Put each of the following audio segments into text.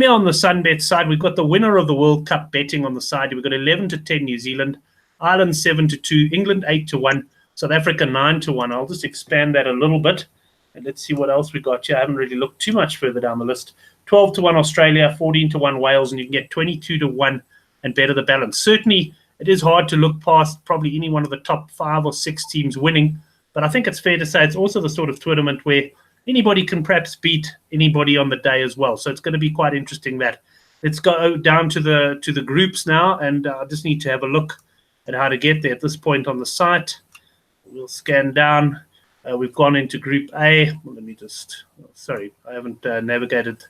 Here on the Sunbet side, we've got the winner of the World Cup betting on the side. We've got 11-10 New Zealand, Ireland 7-2, England 8-1, South Africa 9-1. I'll just expand that a little bit, and let's see what else we got here. I haven't really looked too much further down the list. 12-1 Australia, 14-1 Wales, and you can get 22-1 and better the balance. Certainly, it is hard to look past probably any one of the top 5 or 6 teams winning, but I think it's fair to say it's also the sort of tournament where anybody can perhaps beat anybody on the day as well. So it's going to be quite interesting that. Let's go down to the groups now, and I just need to have a look at how to get there at this point on the site. We'll scan down. We've gone into Group A. Well, let me just, sorry, I haven't navigated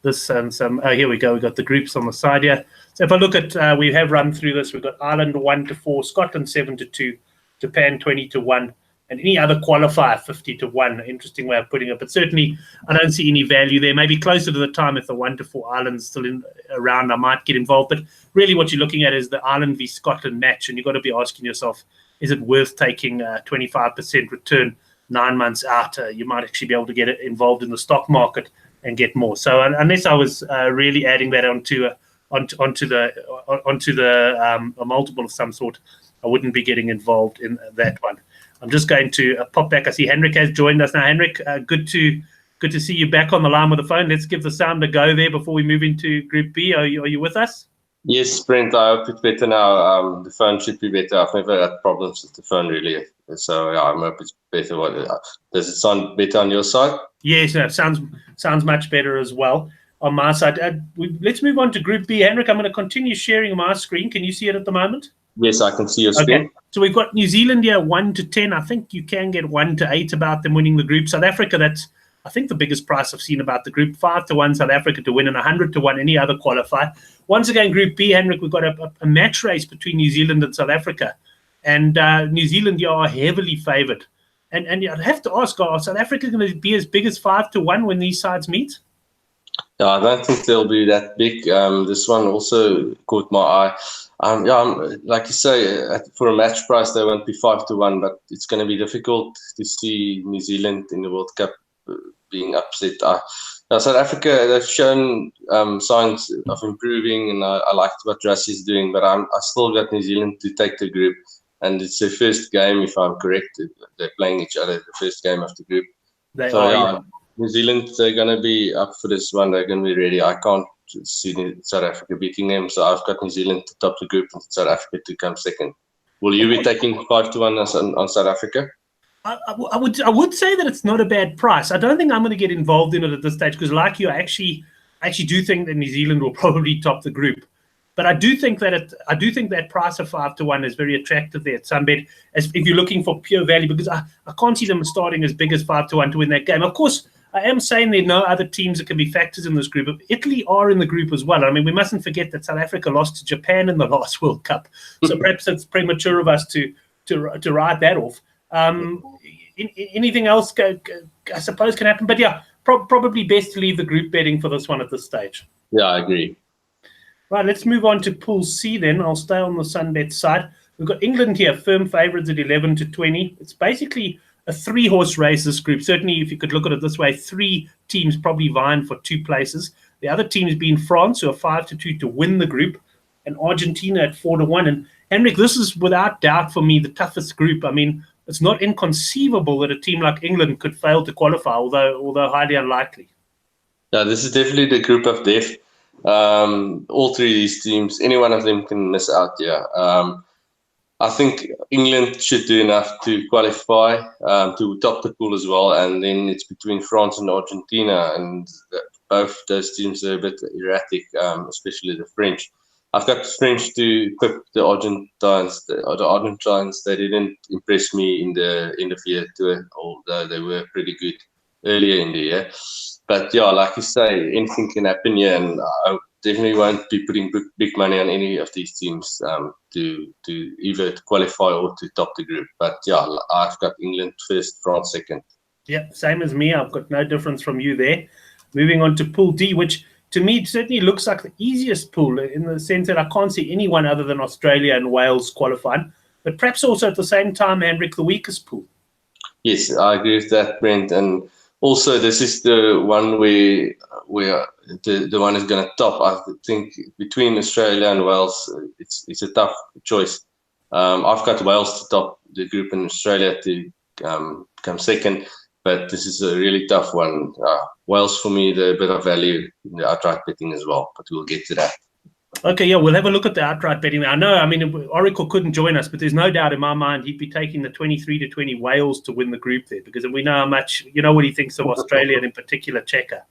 this. And here we go. We've got the groups on the side here. So if I look at, we have run through this. We've got Ireland 1-4, Scotland 7-2, Japan 20-1. And any other qualifier, 50-1. Interesting way of putting it. But certainly, I don't see any value there. Maybe closer to the time if the 1-4 Ireland's still around, I might get involved. But really what you're looking at is the Ireland v Scotland match. And you've got to be asking yourself, is it worth taking a 25% return 9 months out? You might actually be able to get it involved in the stock market and get more. So unless I was really adding that onto a multiple of some sort, I wouldn't be getting involved in that one. I'm just going to pop back. I see Henrik has joined us now. Henrik, good to see you back on the line with the phone. Let's give the sound a go there before we move into Group B. Are you with us? Yes, Brent. I hope it's better now. The phone should be better. I've never had problems with the phone really, so yeah, I hope it's better. Does it sound better on your side? Yes, it sounds much better as well on my side. Let's move on to Group B. Henrik, I'm going to continue sharing my screen. Can you see it at the moment? Yes, I can see your screen. Okay. So we've got New Zealand here 1-10. I think you can get 1-8 about them winning the group. South Africa, that's I think the biggest price I've seen about the group. 5-1 South Africa to win and 100-1 any other qualifier. Once again, Group B, Henrik, we've got a match race between New Zealand and South Africa. And New Zealand are heavily favoured. And I'd have to ask, are South Africa going to be as big as 5-1 when these sides meet? Yeah, I don't think they'll be that big. This one also caught my eye. Like you say, for a match price, they won't be 5-1, but it's going to be difficult to see New Zealand in the World Cup being upset. Now, South Africa, they've shown signs of improving, and I liked what Rassie is doing, but I still got New Zealand to take the group, and it's their first game, if I'm correct. They're playing each other the first game of the group. New Zealand, they're going to be up for this one. They're going to be ready. I can't see South Africa beating them, so I've got New Zealand to top the group and South Africa to come second. Will you be taking 5-1 on South Africa? I would say that it's not a bad price. I don't think I'm going to get involved in it at this stage because, like you, I actually do think that New Zealand will probably top the group. But I do think that price of 5-1 is very attractive there at Sunbet, as if you're looking for pure value, because I can't see them starting as big as 5-1 to win that game. Of course, I am saying there are no other teams that can be factors in this group. Italy are in the group as well. I mean, we mustn't forget that South Africa lost to Japan in the last World Cup. So perhaps it's premature of us to write that off. Anything else, I suppose, can happen. But yeah, probably best to leave the group betting for this one at this stage. Yeah, I agree. Right, let's move on to Pool C then. I'll stay on the Sunbet side. We've got England here, firm favourites at 11-20. It's basically a 3-horse race, this group. Certainly, if you could look at it this way, 3 teams probably vying for 2 places. The other teams being France, who are 5-2 to win the group, and Argentina at 4-1. And Henrik, this is without doubt for me the toughest group. I mean, it's not inconceivable that a team like England could fail to qualify, although highly unlikely. Yeah, this is definitely the group of death. All 3 of these teams, any one of them can miss out. Yeah. I think England should do enough to qualify, to top the pool as well, and then it's between France and Argentina, and both those teams are a bit erratic, especially the French. I've got the French to equip the Argentines. The Argentines, they didn't impress me in the Fiat Tour, although they were pretty good earlier in the year. But yeah, like you say, anything can happen here, and I definitely won't be putting big money on any of these teams to either qualify or to top the group. But yeah, I've got England first, France second. Yeah, same as me. I've got no difference from you there. Moving on to Pool D, which to me certainly looks like the easiest pool in the sense that I can't see anyone other than Australia and Wales qualifying, but perhaps also at the same time, Henrik, the weakest pool. Yes, I agree with that, Brent. And also, this is the one where the one is going to top. I think between Australia and Wales, it's a tough choice. I've got Wales to top the group and Australia to come second, but this is a really tough one. Wales for me, the bit of value in the outright betting as well, but we'll get to that. Okay, yeah, we'll have a look at the outright betting. I know, I mean, Oracle couldn't join us, but there's no doubt in my mind he'd be taking the 23-20 Wales to win the group there, because we know how much, what he thinks of Australia and in particular Checker.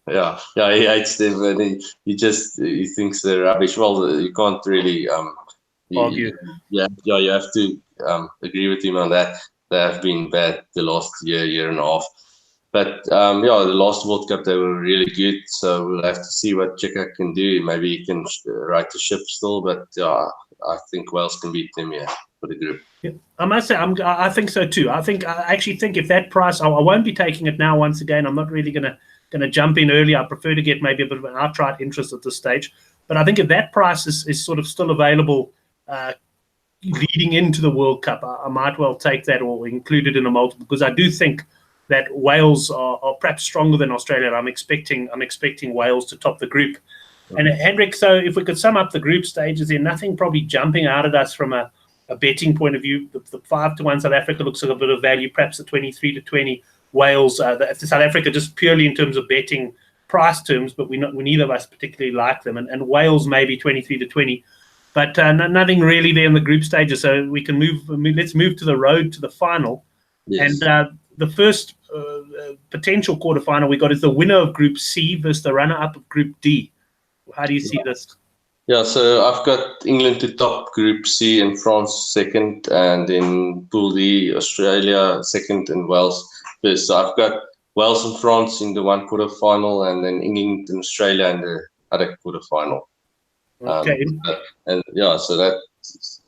Yeah, he hates them, and he thinks they're rubbish. Well, you can't really argue. You have to agree with him on that. They have been bad the last year and a half. But the last World Cup they were really good. So we'll have to see what Checker can do. Maybe he can right the ship still. But I think Wales can beat them for the group. Yeah, I must say, I think so too. I actually think if that price, I won't be taking it now. Once again, I'm not really gonna jump in early. I prefer to get maybe a bit of an outright interest at this stage. But I think if that price is sort of still available leading into the World Cup, I might well take that or include it in a multiple, because I do think that Wales are perhaps stronger than Australia. I'm expecting Wales to top the group. And Hendrik, so if we could sum up the group stages, there's nothing probably jumping out at us from a betting point of view. The 5-1 South Africa looks like a bit of value, perhaps the 23-20 Wales. The South Africa just purely in terms of betting price terms, but we neither of us particularly like them. And Wales maybe 23-20. But nothing really there in the group stages. So we can let's move to the road to the final. Yes. And the first potential quarterfinal we got is the winner of Group C versus the runner-up of Group D. How do you see this? Yeah, so I've got England to top Group C and France second, and then Pool D, Australia second and Wales first. So I've got Wales and France in the one quarterfinal, and then England and Australia in the other quarterfinal. Okay. So that's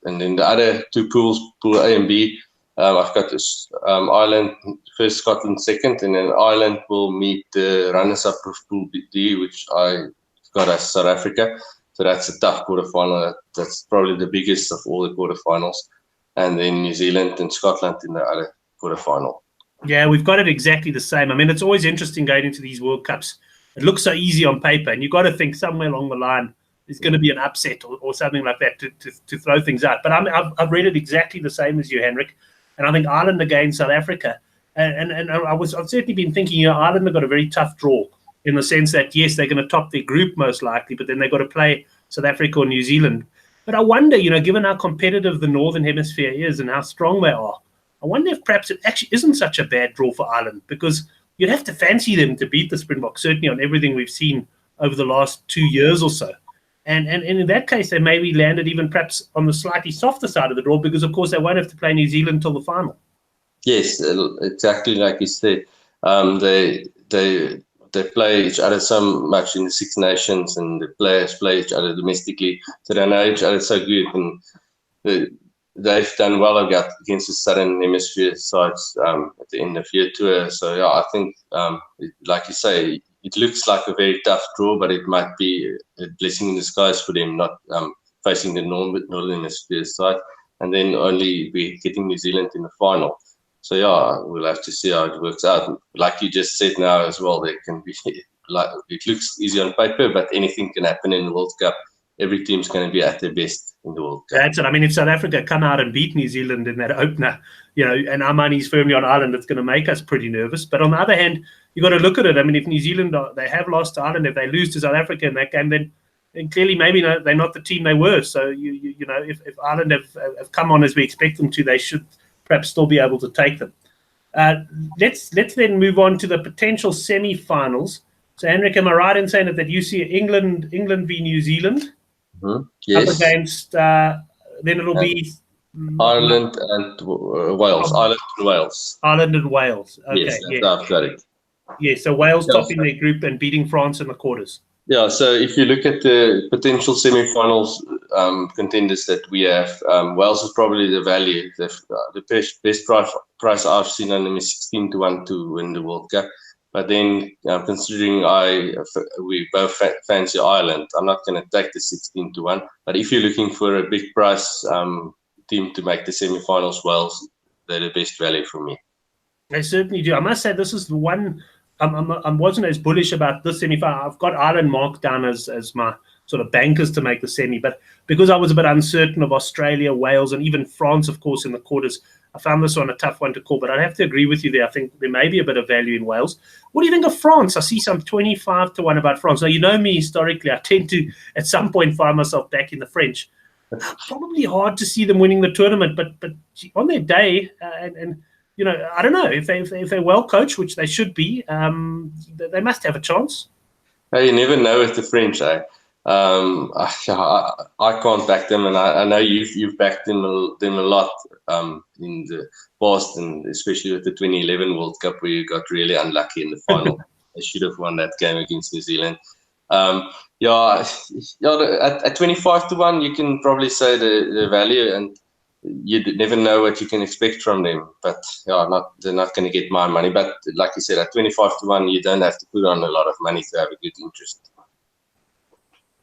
and then the other two pools, Pool A and B. I've got this Ireland first, Scotland second, and then Ireland will meet the runners-up of Pool D, which I got as South Africa. So that's a tough quarterfinal. That's probably the biggest of all the quarterfinals. And then New Zealand and Scotland in the other quarterfinal. Yeah, we've got it exactly the same. I mean, it's always interesting going into these World Cups. It looks so easy on paper, and you've got to think somewhere along the line there's going to be an upset or something like that to throw things out. But I've read it exactly the same as you, Henrik. And I think Ireland against South Africa. And I've certainly been thinking, Ireland have got a very tough draw in the sense that, yes, they're going to top their group most likely, but then they've got to play South Africa or New Zealand. But I wonder, given how competitive the Northern Hemisphere is and how strong they are, I wonder if perhaps it actually isn't such a bad draw for Ireland, because you'd have to fancy them to beat the Springboks, certainly on everything we've seen over the last 2 years or so. And in that case, they maybe landed even perhaps on the slightly softer side of the draw, because, of course, they won't have to play New Zealand till the final. Yes, exactly like you said. They play each other so much in the Six Nations, and the players play each other domestically, so they know each other so good. And they've done well against the Southern Hemisphere sides at the end of year tour. So, yeah, I think, like you say, it looks like a very tough draw, but it might be a blessing in disguise for them, not facing the Northern Hemisphere side, and then only be getting New Zealand in the final. So, yeah, we'll have to see how it works out. Like you just said now as well, there can be, like, it looks easy on paper, but anything can happen in the World Cup. Every team's going to be at their best in the World Cup. That's it. I mean, if South Africa come out and beat New Zealand in that opener, and our money's firmly on Ireland, it's going to make us pretty nervous. But on the other hand, you've got to look at it. I mean, if New Zealand, they have lost to Ireland, if they lose to South Africa in that game, then clearly maybe they're not the team they were. So, if Ireland have come on as we expect them to, they should perhaps still be able to take them. Let's then move on to the potential semi-finals. So, Henrik, am I right in saying that you see England v New Zealand? Mm-hmm. Yes. Up against, then it'll be Ireland and Wales. Ireland and Wales. Okay, yes, that's correct. Yeah, so Wales topping their group and beating France in the quarters. Yeah, so if you look at the potential semi-finals contenders that we have, Wales is probably the value. The best price I've seen on them is 16-1 to win the World Cup. But then, considering we both fancy Ireland, I'm not going to take the 16-1. But if you're looking for a big price team to make the semi-finals, Wales, they're the best value for me. They certainly do. I must say, this is the one. I wasn't as bullish about this semi-final. I've got Ireland marked down as my sort of bankers to make the semi, but because I was a bit uncertain of Australia, Wales, and even France, of course, in the quarters, I found this one a tough one to call. But I'd have to agree with you there. I think there may be a bit of value in Wales. What do you think of France? I see some 25-1 about France. Now, you know me historically. I tend to, at some point, find myself back in the French. Probably hard to see them winning the tournament, but on their day, and I don't know if they're well coached, which they should be. They must have a chance. You never know with the French, eh? I can't back them, and I know you've backed them a lot in the past, and especially with the 2011 World Cup where you got really unlucky in the final. They should have won that game against New Zealand. At 25-1, you can probably say the value, and you never know what you can expect from them. But they're not going to get my money. But like you said, at 25-1, you don't have to put on a lot of money to have a good interest.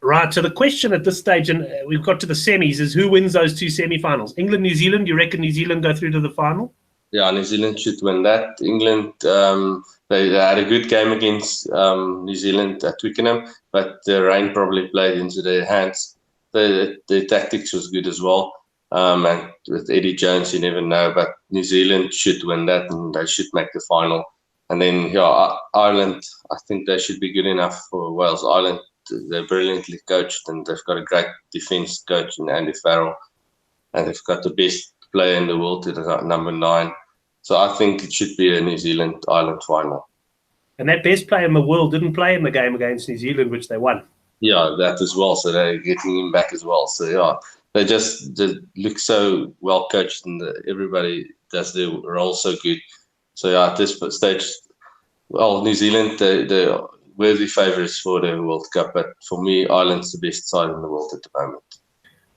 Right. So the question at this stage, and we've got to the semis, is who wins those two semi-finals? England, New Zealand. You reckon New Zealand go through to the final? Yeah, New Zealand should win that. England, they had a good game against New Zealand at Twickenham, but the rain probably played into their hands. The tactics was good as well. And with Eddie Jones, you never know. But New Zealand should win that, and they should make the final. And then, Ireland, I think they should be good enough for Wales. Ireland, they're brilliantly coached, and they've got a great defence coach in Andy Farrell. And they've got the best player in the world at number 9. So I think it should be a New Zealand-Ireland final. And that best player in the world didn't play in the game against New Zealand, which they won. Yeah, that as well. So they're getting him back as well. So, they look so well coached, and everybody does their role so good. So, at this stage, well, New Zealand, they're worthy favourites for the World Cup. But for me, Ireland's the best side in the world at the moment.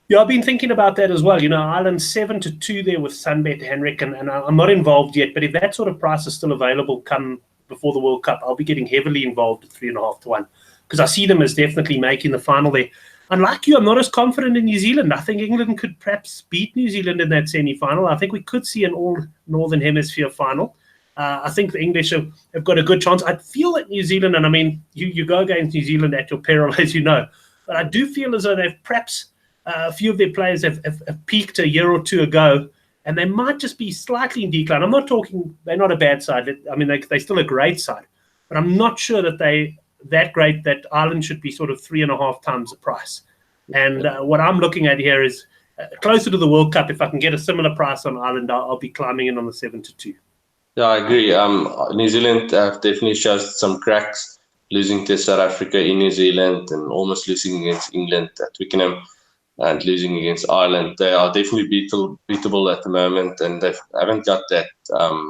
Yeah, I've been thinking about that as well. Ireland 7-2 there with Sunbet, Henrik, and I'm not involved yet. But if that sort of price is still available come before the World Cup, I'll be getting heavily involved at 3.5-1 because I see them as definitely making the final there. Unlike you, I'm not as confident in New Zealand. I think England could perhaps beat New Zealand in that semi-final. I think we could see an all-Northern Hemisphere final. I think the English have got a good chance. I feel that New Zealand, and I mean, you go against New Zealand at your peril, as you know, but I do feel as though they've perhaps a few of their players have peaked a year or two ago, and they might just be slightly in decline. I'm not talking they're not a bad side. I mean, they're still a great side, but I'm not sure that they're that great that Ireland should be sort of 3.5 times the price. And what I'm looking at here is closer to the World Cup. If I can get a similar price on Ireland, I'll be climbing in on the 7-2. Yeah, I agree. New Zealand definitely shows some cracks, losing to South Africa in New Zealand and almost losing against England at Twickenham and losing against Ireland. They are definitely beatable at the moment, and they haven't got that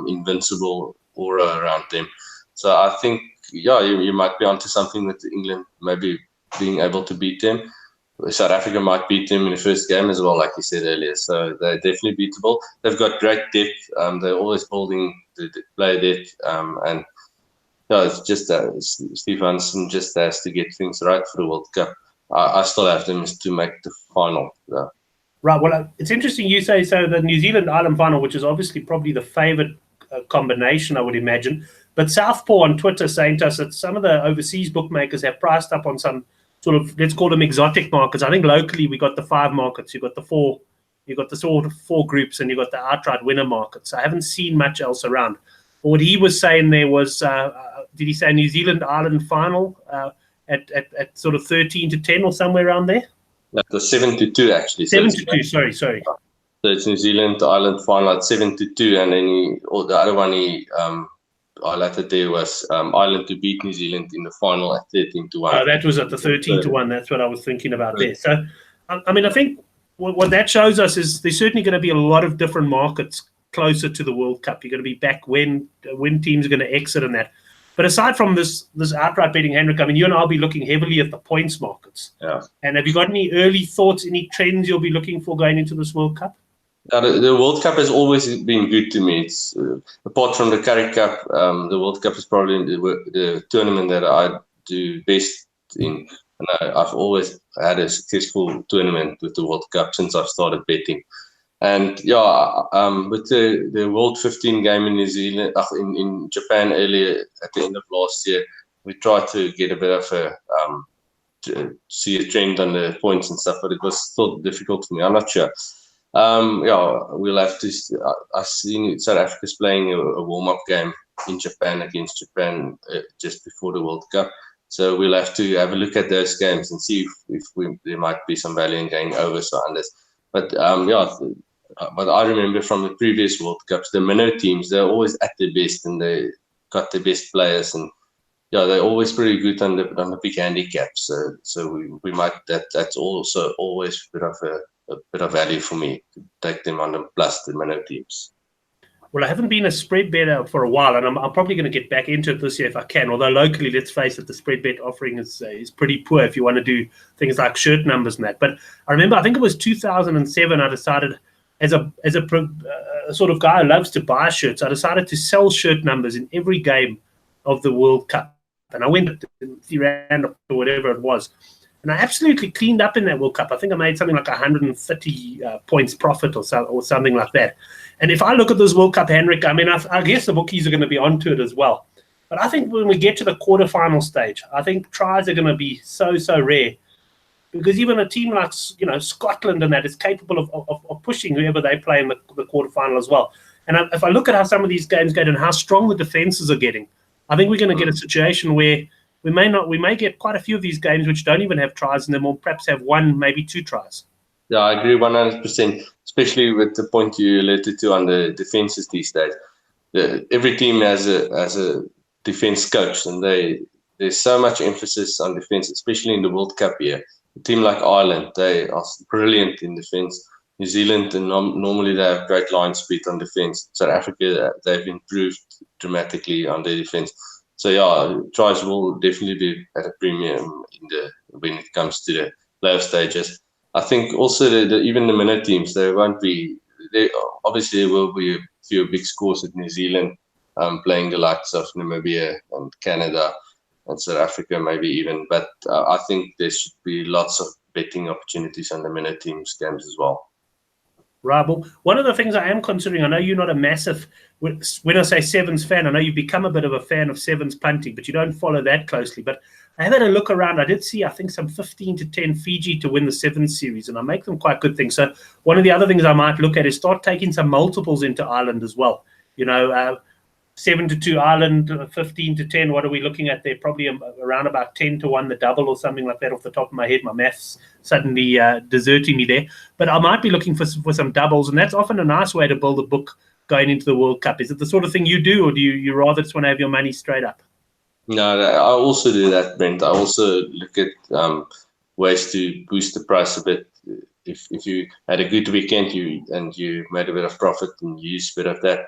invincible aura around them. So I think, you might be onto something with England maybe being able to beat them. South Africa might beat them in the first game as well, like you said earlier. So they're definitely beatable. They've got great depth. They're always building the player depth. And it's just Steve Hansen just has to get things right for the World Cup. I still have them to make the final. Yeah. Right. Well, it's interesting you say so. The New Zealand-Ireland final, which is obviously probably the favoured combination, I would imagine. But Southpaw on Twitter saying to us that some of the overseas bookmakers have priced up on some sort of, let's call them exotic markets. I think locally we got the 5 markets. You got the 4 sort of 4 groups, and you got the outright winner markets. I haven't seen much else around. But what he was saying there was, did he say New Zealand-Ireland final at sort of 13-10 or somewhere around there? That was 7-2 actually. 7-2. Sorry. So it's New Zealand-Ireland final at 7-2, and then the other one he highlighted there was Ireland to beat New Zealand in the final at 13-1. Oh, that was at the 13-1. That's what I was thinking about there. So, I mean, I think what that shows us is there's certainly going to be a lot of different markets closer to the World Cup. You're going to be back when teams are going to exit and that. But aside from this outright betting, Henrik, I mean, you and I'll be looking heavily at the points markets. Yeah. And have you got any early thoughts, any trends you'll be looking for going into this World Cup? The World Cup has always been good to me. It's apart from the Currie Cup, the World Cup is probably the tournament that I do best in. And I've always had a successful tournament with the World Cup since I've started betting. And yeah, with the World 15 game in New Zealand, in Japan earlier at the end of last year, we tried to get a bit of to see a trend on the points and stuff, but it was still difficult for me. I'm not sure. Yeah, we'll have to. I've seen South Africa's playing a warm-up game in Japan against Japan just before the World Cup. So we'll have to have a look at those games and see if there might be some value in going overs or unders. But yeah, but I remember from the previous World Cups, the minnow teams, they're always at their best and they got the best players, and yeah, they're always pretty good on the big handicaps. So we might that's also always a bit of value for me to take them on the plus the minnow teams. Well, I haven't been a spread better for a while, and I'm probably going to get back into it this year if I can. Although locally, let's face it, the spread bet offering is pretty poor if you want to do things like shirt numbers and that. But I remember, I think it was 2007, I decided as a sort of guy who loves to buy shirts, I decided to sell shirt numbers in every game of the World Cup. And I went to the round or whatever it was. And I absolutely cleaned up in that World Cup. I think I made something like 130 points profit or something like that. And if I look at this World Cup, Henrik, I mean, I guess the bookies are going to be onto it as well. But I think when we get to the quarterfinal stage, I think tries are going to be so rare. Because even a team like Scotland and that is capable of pushing whoever they play in the quarterfinal as well. And if I look at how some of these games go and how strong the defenses are getting, I think we're going to get a situation where we may get quite a few of these games which don't even have tries, and then we'll perhaps have one, maybe two tries. Yeah, I agree 100%, especially with the point you alluded to on the defenses these days. Every team has a defense coach, and there's so much emphasis on defense, especially in the World Cup year. A team like Ireland, they are brilliant in defense. New Zealand, and normally they have great line speed on defense. South Africa, they've improved dramatically on their defense. So yeah, tries will definitely be at a premium when it comes to the playoff stages. I think also even the minnow teams, there won't be. Obviously there will be a few big scores at New Zealand, playing the likes of Namibia and Canada and South Africa maybe even. But I think there should be lots of betting opportunities on the minnow teams games as well. Right. Well, one of the things I am considering, I know you're not a massive, when I say sevens fan, I know you've become a bit of a fan of sevens punting, but you don't follow that closely. But I have had a look around. I did see, I think, some 15-10 Fiji to win the sevens series, and I make them quite good things. So one of the other things I might look at is start taking some multiples into Ireland as well. 7-2 Ireland, 15-10. What are we looking at there? Probably around about 10-1 the double or something like that off the top of my head. My maths suddenly deserting me there. But I might be looking for some doubles, and that's often a nice way to build a book going into the World Cup. Is it the sort of thing you do, or do you rather just want to have your money straight up? No, I also do that, Brent. I also look at ways to boost the price a bit. If you had a good weekend and you made a bit of profit and you use a bit of that,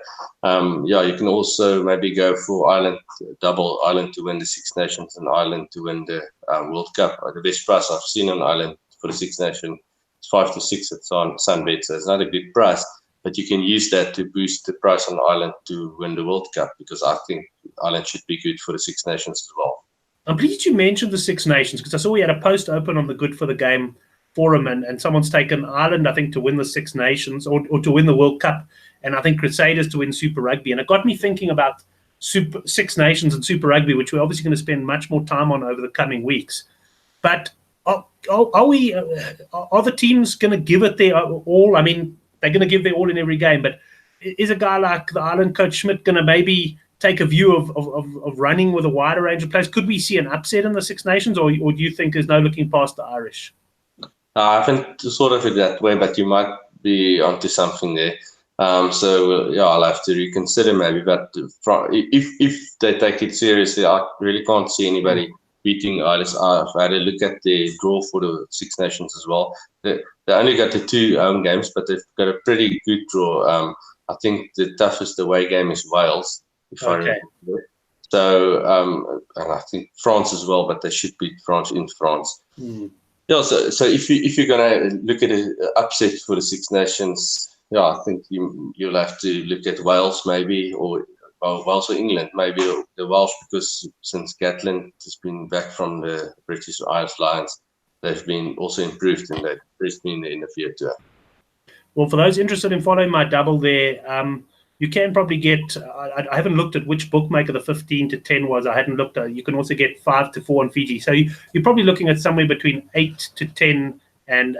you can also maybe go for Ireland, double Ireland to win the Six Nations and Ireland to win the World Cup. The best price I've seen on Ireland for the Six Nations is 5-6 at Sunbet, so it's not a good price, but you can use that to boost the price on Ireland to win the World Cup, because I think Ireland should be good for the Six Nations as well. I'm pleased you mentioned the Six Nations, because I saw we had a post open on the Good for the Game forum, and someone's taken Ireland, I think, to win the Six Nations or to win the World Cup, and I think Crusaders to win Super Rugby. And it got me thinking about Six Nations and Super Rugby, which we're obviously going to spend much more time on over the coming weeks. But are the teams going to give it their all? I mean, they're going to give their all in every game, but is a guy like the Ireland coach Schmidt going to maybe take a view of running with a wider range of players? Could we see an upset in the Six Nations, or do you think there's no looking past the Irish? I haven't thought of it that way, but you might be onto something there. So I'll have to reconsider maybe. But if they take it seriously, I really can't see anybody beating Ireland. I've had a look at the draw for the Six Nations as well. They only got the 2 home games, but they've got a pretty good draw. I think the toughest away game is Wales, if I remember. So and I think France as well, but they should beat France in France. Yeah, so if you're going to look at an upset for the Six Nations, I think you'll have to look at Wales maybe, or Wales or England, maybe the Welsh, because since Gatland has been back from the British Isles Lions, they've been also improved, and they've been in the field too. Well, for those interested in following my double there, you can probably get, I haven't looked at which bookmaker the 15 to 10 was. I hadn't looked at, you can also get 5 to 4 on Fiji. So you're probably looking at somewhere between 8 to 10 and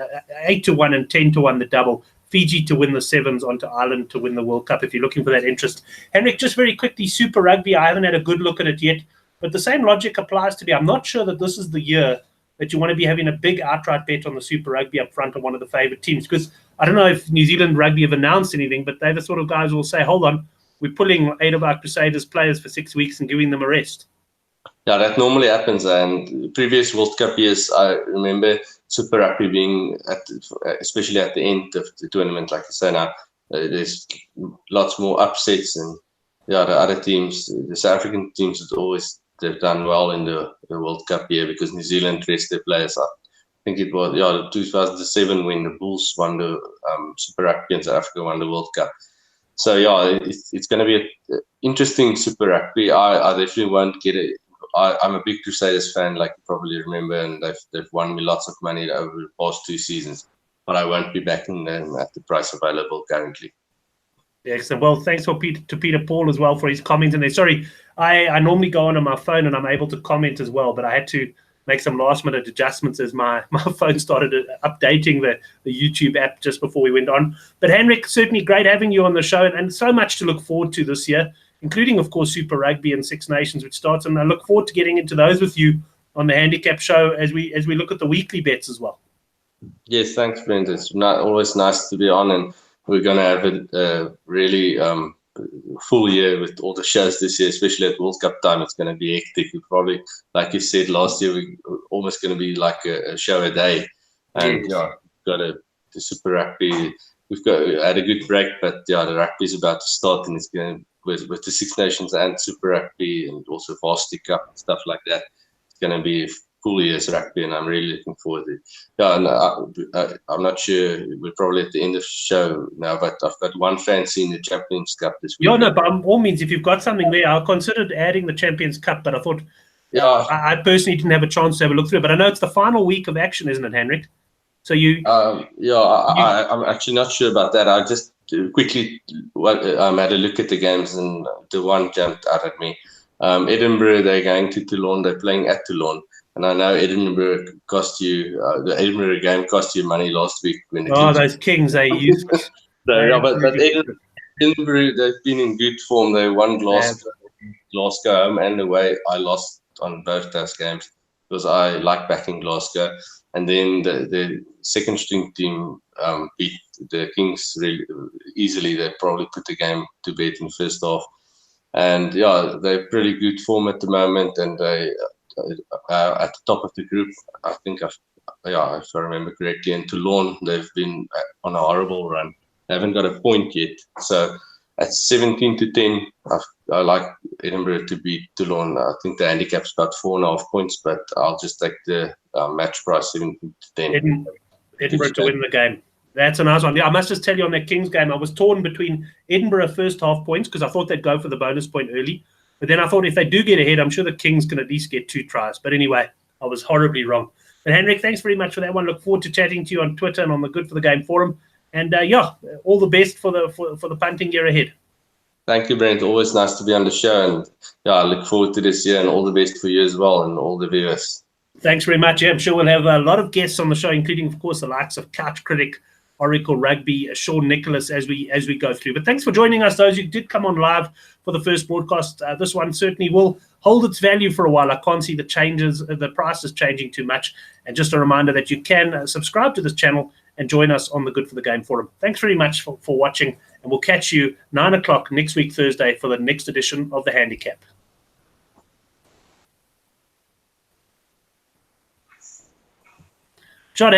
8 to 1 and 10 to 1 the double. Fiji to win the sevens, onto Ireland to win the World Cup, if you're looking for that interest. Henrik, just very quickly, Super Rugby, I haven't had a good look at it yet, but the same logic applies to me. I'm not sure that this is the year that you want to be having a big outright bet on the Super Rugby up front of one of the favourite teams, because I don't know if New Zealand Rugby have announced anything, but they're the sort of guys who will say, hold on, we're pulling 8 of our Crusaders players for 6 weeks and giving them a rest. Yeah, that normally happens. And previous World Cup years, I remember Super Rugby being, especially at the end of the tournament, like I say now, there's lots more upsets. And yeah, the other teams, the South African teams, they've done well in the World Cup year because New Zealand rest their players up. I think it was, the 2007 when the Bulls won the Super Rugby and South Africa won the World Cup. So yeah, it's going to be an interesting Super Rugby. I definitely won't get it. I'm a big Crusaders fan, like you probably remember, and they've won me lots of money over the past 2 seasons. But I won't be backing them at the price available currently. Excellent. Well, thanks to Peter Paul as well for his comments in there. Sorry, I normally go on my phone and I'm able to comment as well, but I had to make some last-minute adjustments as my phone started updating the YouTube app just before we went on. But Henrik, certainly great having you on the show, and so much to look forward to this year, including, of course, Super Rugby and Six Nations, which starts. And I look forward to getting into those with you on the Handicap show as we look at the weekly bets as well. Yes, thanks, Brent. It's always nice to be on, and we're going to have a really full year with all the shows this year, especially at World Cup time. It's going to be hectic. We probably, like you said last year, we're almost going to be like a show a day. And yeah, got the Super Rugby. We've had a good break, but yeah, the rugby is about to start, and it's going to, with the Six Nations and Super Rugby and also Varsity Cup and stuff like that. It's going to be a full year's rugby, and I'm really looking forward to it. Yeah, and I'm not sure, we're probably at the end of the show now, but I've got one fancy in the Champions Cup this week. Yeah, no, by all means, if you've got something there, I considered adding the Champions Cup, but I thought, I personally didn't have a chance to have a look through it, but I know it's the final week of action, isn't it, Henrik? So I'm actually not sure about that. I just quickly had a look at the games, and the one jumped out at me. Edinburgh, they're going to Toulon. They're playing at Toulon, and I know Edinburgh cost you. The Edinburgh game cost you money last week when those Kings, they used. But Edinburgh, they've been in good form. They won Glasgow home and away. I lost on both those games because I like backing Glasgow. And then the second string team beat the Kings really easily. They probably put the game to bed in the first half. And yeah, they're pretty good form at the moment, and they at the top of the group. I think if I remember correctly, and Toulon, they've been on a horrible run. They haven't got a point yet. So at 17 to 10, I like Edinburgh to beat Toulon. I think the handicap's about 4.5 points, but I'll just take the match price 17 to 10. Edinburgh to win the game. That's a nice one. Yeah, I must just tell you on that Kings game, I was torn between Edinburgh first half points because I thought they'd go for the bonus point early. But then I thought if they do get ahead, I'm sure the Kings can at least get 2 tries. But anyway, I was horribly wrong. But Henrik, thanks very much for that one. Look forward to chatting to you on Twitter and on the Good for the Game forum. And all the best for the punting year ahead. Thank you, Brent. Always nice to be on the show. And I look forward to this year, and all the best for you as well and all the viewers. Thanks very much. Yeah, I'm sure we'll have a lot of guests on the show, including, of course, the likes of Couch Critic, Oracle Rugby, Sean Nicholas, as we go through. But thanks for joining us, those who did come on live for the first broadcast. This one certainly will hold its value for a while. I can't see the prices changing too much. And just a reminder that you can subscribe to this channel and join us on the Good for the Game forum. Thanks very much for watching, and we'll catch you 9 o'clock next week, Thursday, for the next edition of the Handicap. Shot